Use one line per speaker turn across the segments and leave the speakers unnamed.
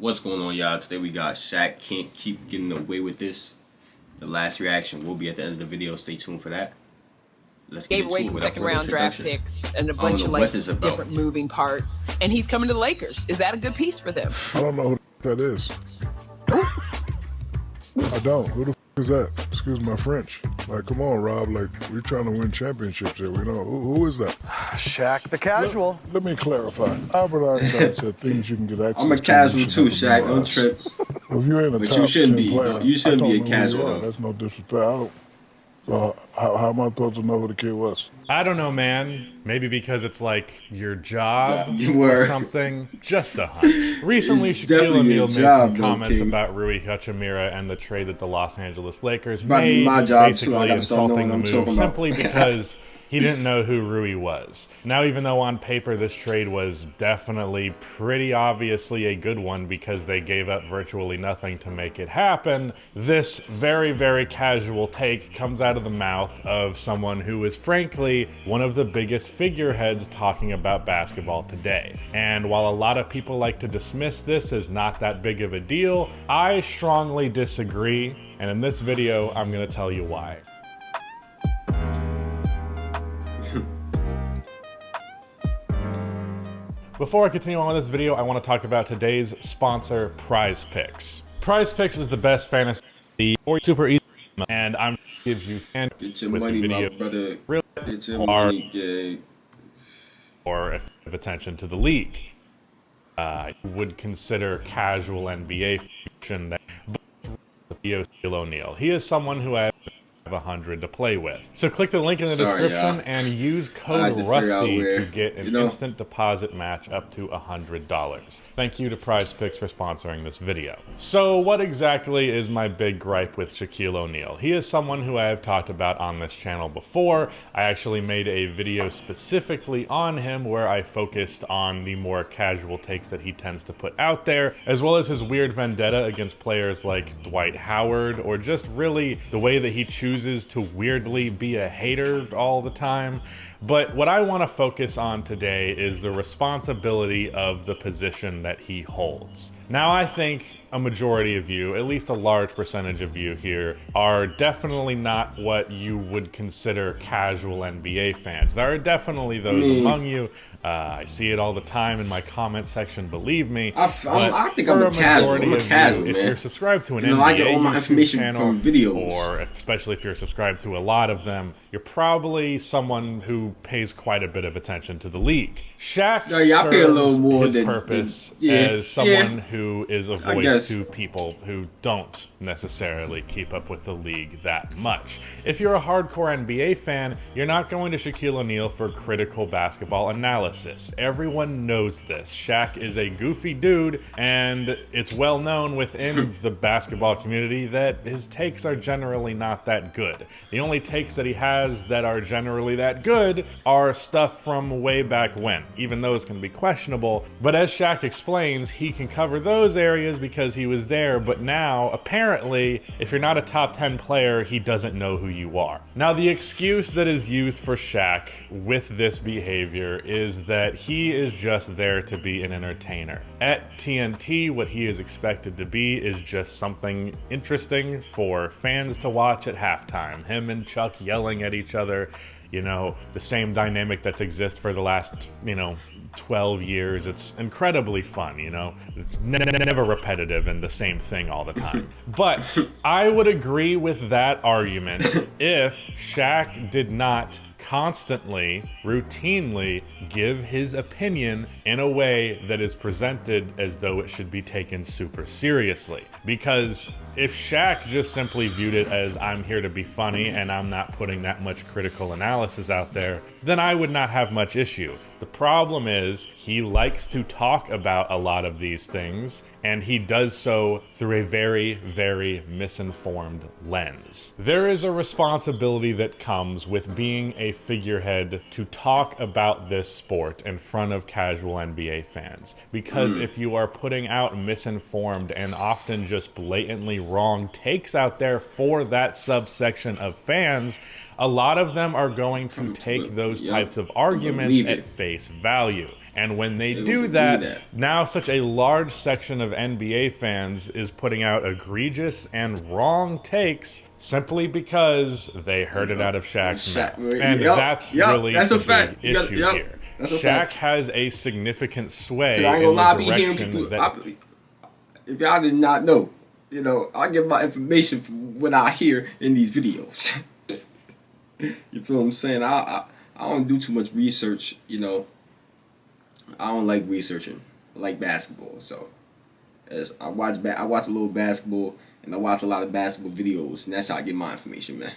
What's going on, y'all? Today we got Shaq can't keep getting away with this. The last reaction will be at the end of the video. Stay tuned for that. Let's get
Gave away some second round draft picks and a bunch of like different moving parts. And he's coming to the Lakers. Is that a good piece for them?
I don't know who that is. I don't. Who the is that? Excuse my French. Like, come on, Rob. Like, we're trying to win championships here. We know. Who is that?
Shaq the casual.
Let me clarify. Albert Einstein said things you can get access to.
I'm a casual too, Shaq. Don't trip.
If you ain't a
but
top
you shouldn't
10
be.
player,
You shouldn't be a casual.
That's no disrespect. I don't. How am I supposed to know who the kid was?
I don't know, man. Maybe because it's like your job or something. Just a hunch. Recently, Shaquille O'Neal made some comments about Rui Hachimura and the trade that the Los Angeles Lakers made, basically insulting the move simply because he didn't know who Rui was. Now, even though on paper this trade was definitely pretty obviously a good one because they gave up virtually nothing to make it happen, this very, very casual take comes out of the mouth of someone who is frankly one of the biggest figureheads talking about basketball today. And while a lot of people like to dismiss this as not that big of a deal, I strongly disagree. And in this video, I'm gonna tell you why. Before I continue on with this video, I want to talk about today's sponsor, Prize Picks. Prize Picks is the best fantasy or super easy, and I'm gives you
get your money, my brother.
Really
get your money,
or effective attention to the league. I would consider casual NBA fiction that Shaquille O'Neal. He is someone who I have 100 to play with. So click the link in the description and use code RUSTY to get an instant deposit match up to $100. Thank you to Prize Picks for sponsoring this video. So what exactly is my big gripe with Shaquille O'Neal? He is someone who I have talked about on this channel before. I actually made a video specifically on him where I focused on the more casual takes that he tends to put out there, as well as his weird vendetta against players like Dwight Howard, or just really the way that he chooses to weirdly be a hater all the time. But what I want to focus on today is the responsibility of the position that he holds. Now, I think a majority of you, at least a large percentage of you here, are definitely not what you would consider casual NBA fans. There are definitely those among you. I see it all the time in my comment section, believe me.
I think I'm a casual. I'm a casual, man.
If you're subscribed to an
NBA
I
get all my information
channel,
from videos.
or especially if you're subscribed to a lot of them, you're probably someone who pays quite a bit of attention to the league. Shaq serves his purpose as someone who is a voice to people who don't necessarily keep up with the league that much. If you're a hardcore NBA fan, you're not going to Shaquille O'Neal for critical basketball analysis. Everyone knows this. Shaq is a goofy dude, and it's well known within the basketball community that his takes are generally not that good. The only takes that he has that are generally that good are stuff from way back when. Even those can be questionable, but as Shaq explains, he can cover those areas because he was there, but now, apparently, if you're not a top 10 player, he doesn't know who you are. Now, the excuse that is used for Shaq with this behavior is that he is just there to be an entertainer. At TNT, what he is expected to be is just something interesting for fans to watch at halftime. Him and Chuck yelling at each other, you know, the same dynamic that's exists for the last, 12 years. It's incredibly fun, It's never repetitive and the same thing all the time. But I would agree with that argument if Shaq did not constantly, routinely give his opinion in a way that is presented as though it should be taken super seriously. Because if Shaq just simply viewed it as I'm here to be funny and I'm not putting that much critical analysis out there, then I would not have much issue. The problem is he likes to talk about a lot of these things, and he does so through a very, very misinformed lens. There is a responsibility that comes with being a figurehead to talk about this sport in front of casual NBA fans. Because if you are putting out misinformed and often just blatantly wrong takes out there for that subsection of fans, a lot of them are going to take those types of arguments at face value. And when they do that, now such a large section of NBA fans is putting out egregious and wrong takes simply because they heard it out of Shaq's mouth. And that's really the big issue here. Shaq has a significant sway in the direction that...
If y'all did not know, you know, I get my information from what I hear in these videos. You feel what I'm saying? I don't do too much research, you know. I don't like researching. I like basketball, so as I watch a little basketball, and I watch a lot of basketball videos, and that's how I get my information, man.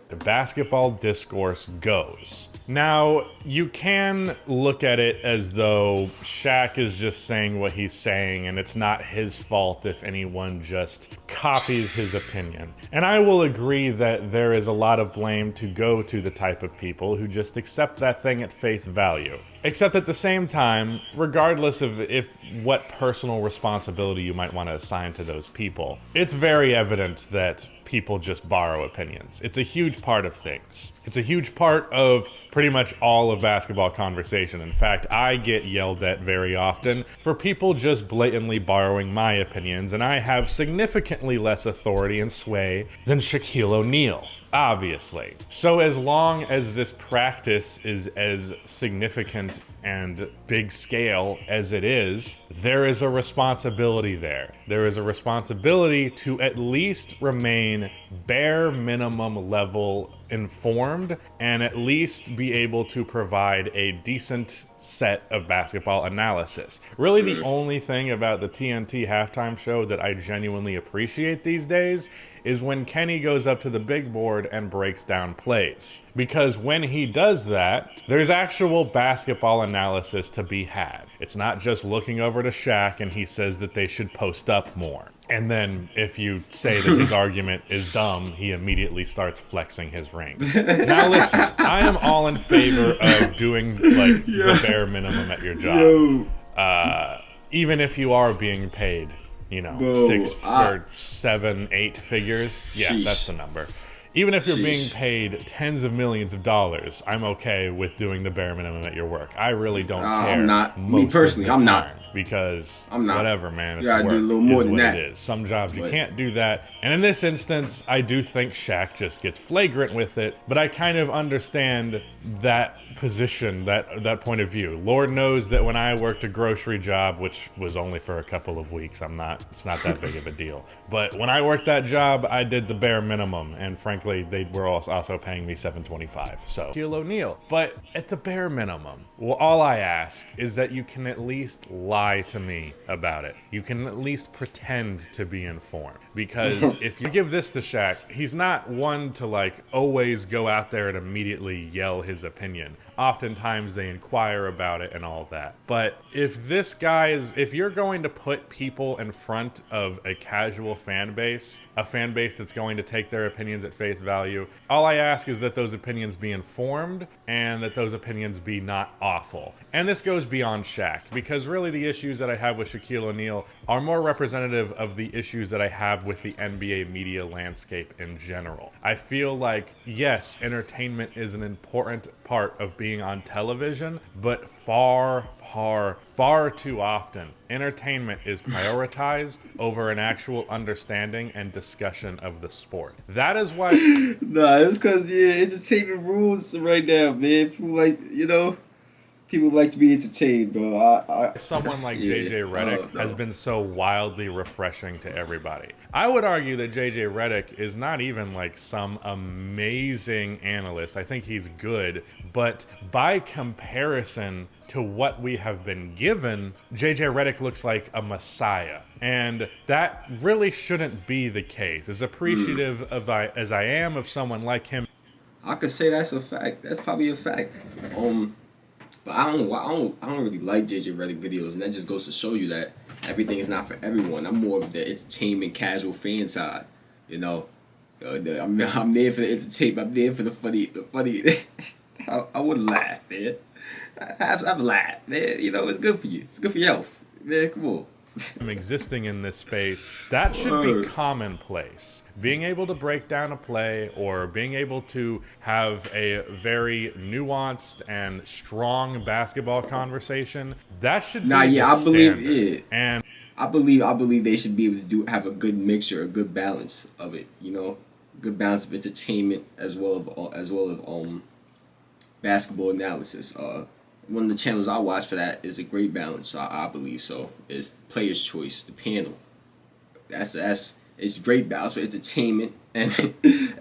The basketball discourse goes. Now, you can look at it as though Shaq is just saying what he's saying, and it's not his fault if anyone just copies his opinion. And I will agree that there is a lot of blame to go to the type of people who just accept that thing at face value. Except at the same time, regardless of what personal responsibility you might want to assign to those people, it's very evident that people just borrow opinions. It's a huge part of things. It's a huge part of pretty much all of basketball conversation. In fact, I get yelled at very often for people just blatantly borrowing my opinions, and I have significantly less authority and sway than Shaquille O'Neal. Obviously. So as long as this practice is as significant and big scale as it is, there is a responsibility there. There is a responsibility to at least remain bare minimum level informed and at least be able to provide a decent set of basketball analysis. Really the only thing about the TNT halftime show that I genuinely appreciate these days is when Kenny goes up to the big board and breaks down plays. Because when he does that, there's actual basketball analysis to be had. It's not just looking over to Shaq and he says that they should post up more. And then if you say that his argument is dumb, he immediately starts flexing his rings. Now listen, I am all in favor of doing like the bare minimum at your job. Even if you are being paid, you know, 6 or 7, 8 figures. Yeah, that's the number. Even if you're being paid tens of millions of dollars, I'm okay with doing the bare minimum at your work. I really don't care.
I'm not. Me personally, I'm not.
Because
I'm not.
Whatever, man.
You gotta do a little more than that.
It is. Some jobs you can't do that. And in this instance, I do think Shaq just gets flagrant with it. But I kind of understand that position, that point of view. Lord knows that when I worked a grocery job, which was only for a couple of weeks, it's not that big of a deal. But when I worked that job, I did the bare minimum. And frankly, they were also paying me $7.25. So, Shaquille O'Neal. But at the bare minimum, well, all I ask is that you can at least lie to me about it. You can at least pretend to be informed. Because if you give this to Shaq, he's not one to like always go out there and immediately yell his opinion. Oftentimes they inquire about it and all that. But if you're going to put people in front of a casual fan base, a fan base that's going to take their opinions at face value, all I ask is that those opinions be informed and that those opinions be not awful. And this goes beyond Shaq, because really the issues that I have with Shaquille O'Neal are more representative of the issues that I have with the NBA media landscape in general. I feel like, yes, entertainment is an important part of being on television, but far too often, entertainment is prioritized over an actual understanding and discussion of the sport. That is why...
Nah, it's because, entertainment rules right now, man. People like to be entertained, bro.
Someone like JJ Redick has been so wildly refreshing to everybody. I would argue that JJ Redick is not even like some amazing analyst. I think he's good, but by comparison to what we have been given, JJ Redick looks like a messiah. And that really shouldn't be the case. As appreciative as I am of someone like him,
I could say that's a fact. That's probably a fact. But I don't really like JJ Redick videos, and that just goes to show you that everything is not for everyone. I'm more of the entertainment, casual fan side, you know. I'm there for the entertainment. I'm there for the funny. I would laugh, man. I've laughed, man. You know, it's good for you. It's good for your health, man. Come on.
existing in this space, that should be commonplace. Being able to break down a play or being able to have a very nuanced and strong basketball conversation, that should be the
I believe
standard.
it.
And
I believe they should be able to have a good mixture, a good balance of it, you know, good balance of entertainment as well as basketball analysis. One of the channels I watch for that is a great balance. I believe so. It's Player's Choice, the panel. It's great balance for entertainment and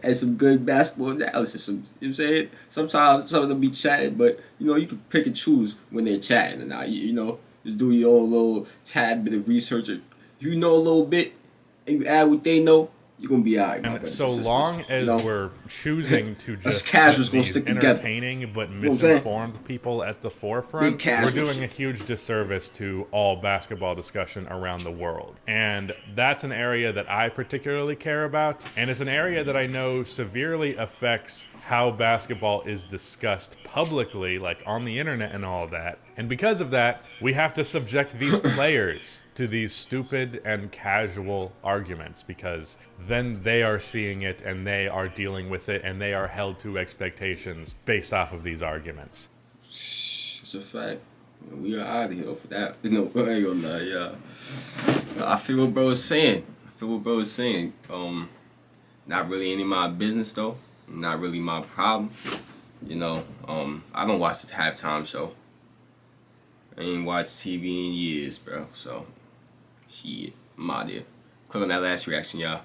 and some good basketball analysis. You know what I'm saying? Sometimes some of them be chatting, but you know you can pick and choose when they're chatting, and you know just do your own little tad bit of research. If you know a little bit and you add what they know, you're gonna be alright.
And so long as we're choosing to just
casuals
put
gonna
these
stick together,
entertaining but misinformed people at the forefront, we're doing a huge disservice to all basketball discussion around the world. And that's an area that I particularly care about, and it's an area that I know severely affects how basketball is discussed publicly, like on the internet and all of that. And because of that, we have to subject these players to these stupid and casual arguments, because then they are seeing it and they are dealing with it and they are held to expectations based off of these arguments.
It's a fact. We are out of here for that. You know, I ain't gonna lie, yeah. I feel what bro is saying. Not really any of my business though. Not really my problem. You know, I don't watch the halftime show. I ain't watched TV in years, bro. So, shit, I'm out there. Click on that last reaction, y'all.